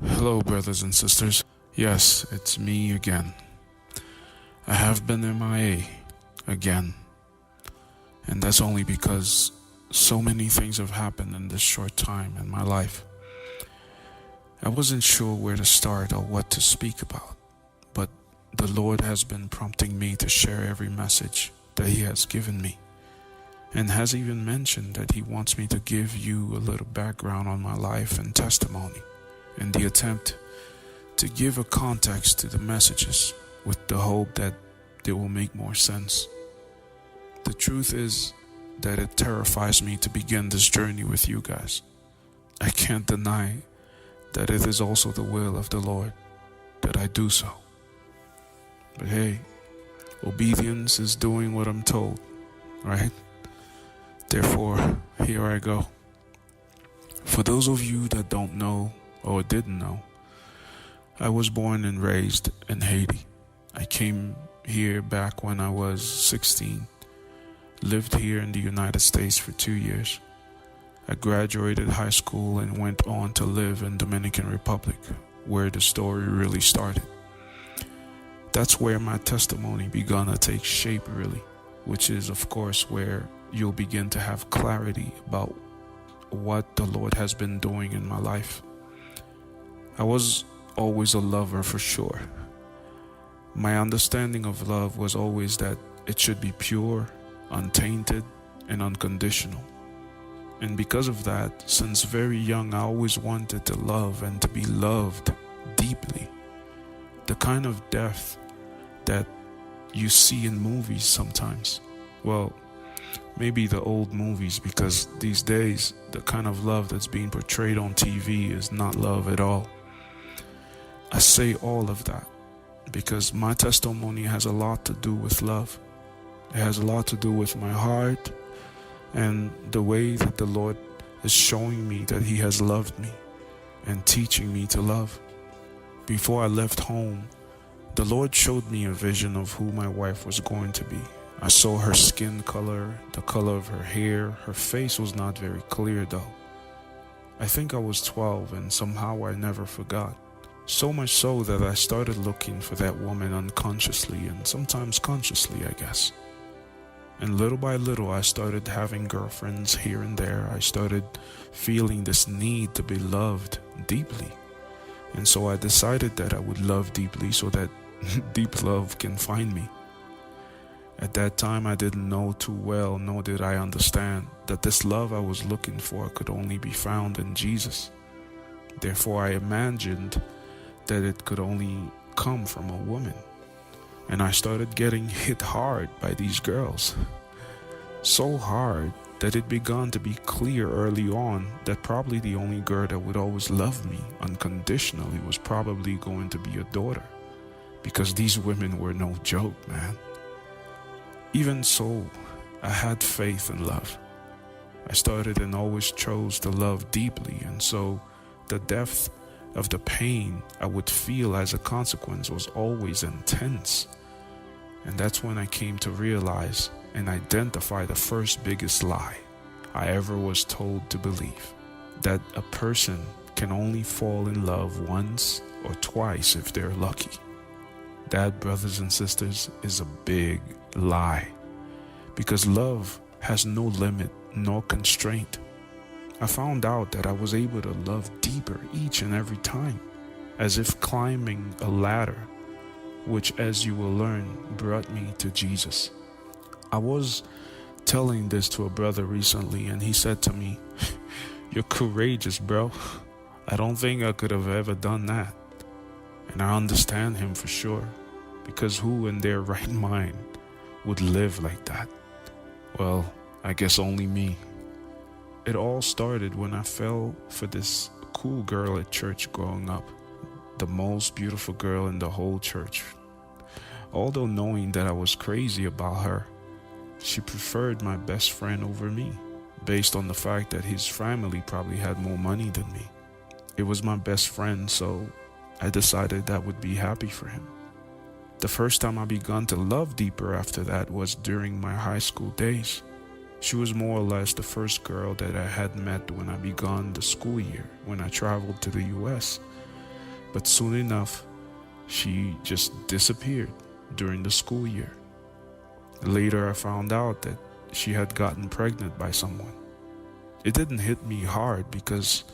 Hello, brothers and sisters. Yes, it's me again. I have been MIA again, and that's only because so many things have happened in this short time in my life. I wasn't sure where to start or what to speak about, but the Lord has been prompting me to share every message that He has given me, and has even mentioned that He wants me to give you a little background on my life and testimony in the attempt to give a context to the messages with the hope that they will make more sense. The truth is that it terrifies me to begin this journey with you guys. I can't deny that it is also the will of the Lord that I do so. But hey, obedience is doing what I'm told, right? Therefore, here I go. For those of you that don't know or didn't know, I was born and raised in Haiti. I came here back when I was 16, lived here in the United States for 2 years. I graduated high school and went on to live in Dominican Republic, where the story really started. That's where my testimony began to take shape really, which is of course where you'll begin to have clarity about what the Lord has been doing in my life. I was always a lover for sure. My understanding of love was always that it should be pure, untainted, and unconditional. And because of that, since very young, I always wanted to love and to be loved deeply. The kind of depth that you see in movies sometimes. Well, maybe the old movies, because these days, the kind of love that's being portrayed on TV is not love at all. I say all of that because my testimony has a lot to do with love. It has a lot to do with my heart and the way that the Lord is showing me that He has loved me and teaching me to love. Before I left home, the Lord showed me a vision of who my wife was going to be. I saw her skin color, the color of her hair. Her face was not very clear though. I think I was 12 and somehow I never forgot. So much so that I started looking for that woman unconsciously and sometimes consciously, I guess. And little by little, I started having girlfriends here and there. I started feeling this need to be loved deeply. And so I decided that I would love deeply so that deep love can find me. At that time, I didn't know too well, nor did I understand that this love I was looking for could only be found in Jesus. Therefore, I imagined that it could only come from a woman. And I started getting hit hard by these girls. So hard that it began to be clear early on that probably the only girl that would always love me unconditionally was probably going to be a daughter. Because these women were no joke, man. Even so, I had faith in love. I started and always chose to love deeply, and so the depth of the pain I would feel as a consequence was always intense. And that's when I came to realize and identify the first biggest lie I ever was told to believe, that a person can only fall in love once or twice if they're lucky. That, brothers and sisters, is a big lie, because love has no limit nor constraint. I found out that I was able to love deeper each and every time, as if climbing a ladder, which, as you will learn, brought me to Jesus. I was telling this to a brother recently, and he said to me, "You're courageous, bro. I don't think I could have ever done that." And I understand him for sure, because who in their right mind would live like that? Well, I guess only me. It all started when I fell for this cool girl at church growing up, the most beautiful girl in the whole church. Although knowing that I was crazy about her, she preferred my best friend over me, based on the fact that his family probably had more money than me. It was my best friend, so I decided I would be happy for him. The first time I began to love deeper after that was during my high school days. She was more or less the first girl that I had met when I began the school year, when I traveled to the US. But soon enough, she just disappeared during the school year. Later, I found out that she had gotten pregnant by someone. It didn't hit me hard because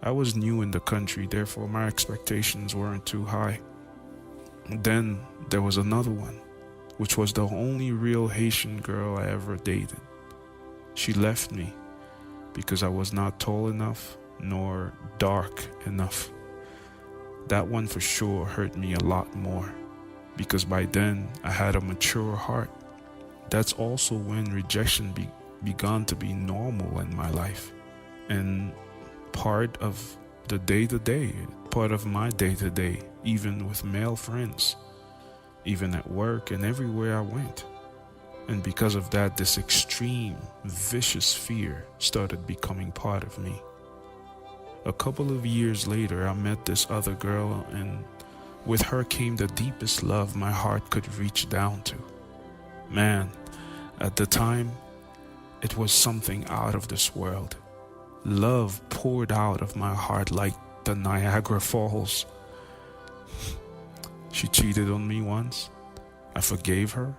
I was new in the country, therefore my expectations weren't too high. Then there was another one, which was the only real Haitian girl I ever dated. She left me because I was not tall enough nor dark enough. That one for sure hurt me a lot more because by then I had a mature heart. That's also when rejection began to be normal in my life and part of the day-to-day, part of my day-to-day, even with male friends, even at work and everywhere I went. And because of that, this extreme, vicious fear started becoming part of me. A couple of years later, I met this other girl, and with her came the deepest love my heart could reach down to. Man, at the time, it was something out of this world. Love poured out of my heart like the Niagara Falls. She cheated on me once. I forgave her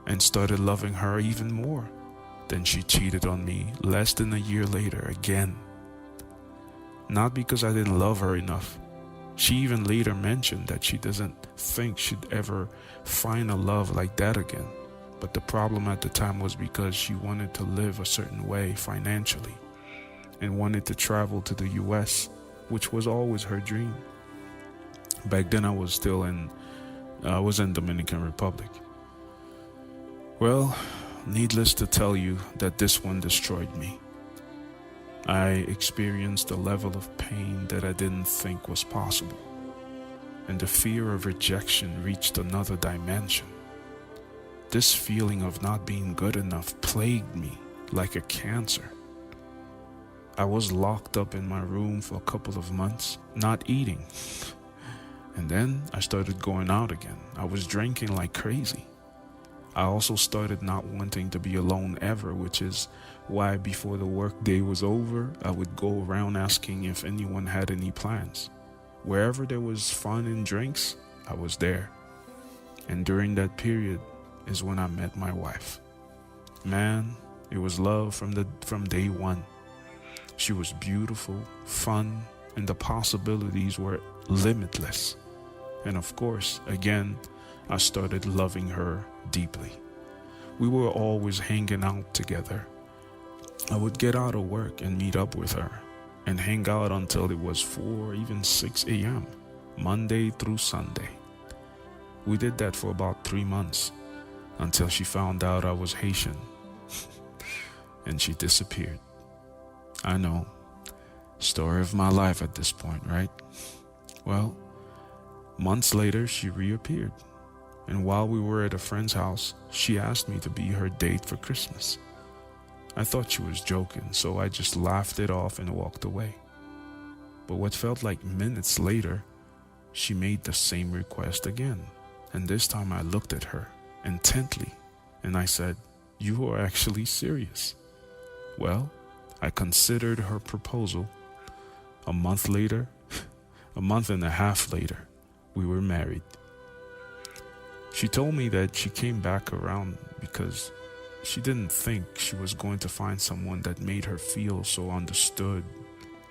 and started loving her even more. Then she cheated on me less than a year later again. Not because I didn't love her enough. She even later mentioned that she doesn't think she'd ever find a love like that again. But the problem at the time was because she wanted to live a certain way financially and wanted to travel to the US, which was always her dream. Back then I was in Dominican Republic. Well, needless to tell you that this one destroyed me. I experienced a level of pain that I didn't think was possible, and the fear of rejection reached another dimension. This feeling of not being good enough plagued me like a cancer. I was locked up in my room for a couple of months, not eating. And then I started going out again. I was drinking like crazy. I also started not wanting to be alone ever, which is why before the workday was over, I would go around asking if anyone had any plans. Wherever there was fun and drinks, I was there. And during that period is when I met my wife. Man, it was love from day one. She was beautiful, fun, and the possibilities were limitless. And of course, again, I started loving her deeply. We were always hanging out together. I would get out of work and meet up with her and hang out until it was 4, even 6 a.m., Monday through Sunday. We did that for about 3 months until she found out I was Haitian and she disappeared. I know, story of my life at this point, right? Well, months later, she reappeared. And while we were at a friend's house, she asked me to be her date for Christmas. I thought she was joking, so I just laughed it off and walked away. But what felt like minutes later, she made the same request again. And this time I looked at her intently and I said, "You are actually serious?" Well, I considered her proposal. A month and a half later, we were married. She told me that she came back around because she didn't think she was going to find someone that made her feel so understood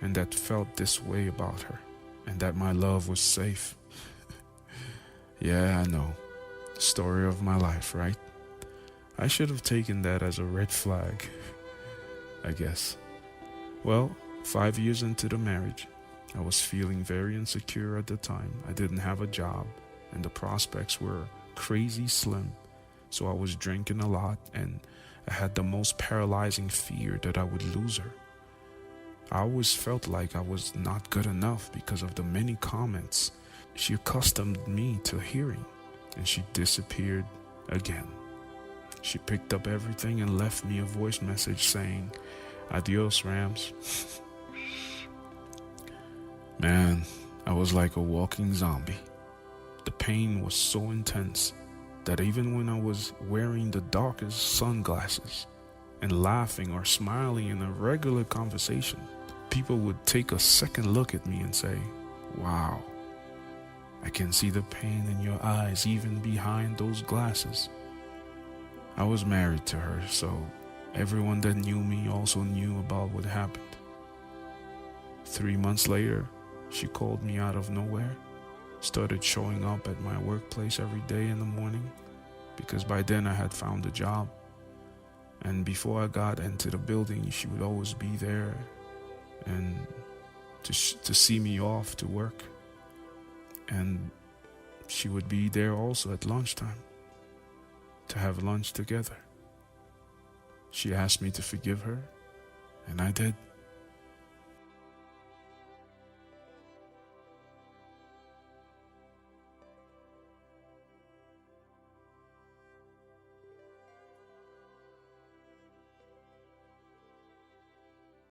and that felt this way about her, and that my love was safe. Yeah, I know. Story of my life, right? I should have taken that as a red flag, I guess. Well, 5 years into the marriage, I was feeling very insecure at the time. I didn't have a job, and the prospects were crazy slim. So I was drinking a lot, and I had the most paralyzing fear that I would lose her. I always felt like I was not good enough because of the many comments she accustomed me to hearing, and she disappeared again. She picked up everything and left me a voice message saying, "Adios, Rams." Man, I was like a walking zombie. The pain was so intense that even when I was wearing the darkest sunglasses and laughing or smiling in a regular conversation, people would take a second look at me and say, "Wow, I can see the pain in your eyes even behind those glasses. I was married to her, so everyone that knew me also knew about what happened. 3 months later, she called me out of nowhere, started showing up at my workplace every day in the morning, because by then I had found a job. And before I got into the building, she would always be there and to see me off to work. And she would be there also at lunchtime to have lunch together. She asked me to forgive her, and I did.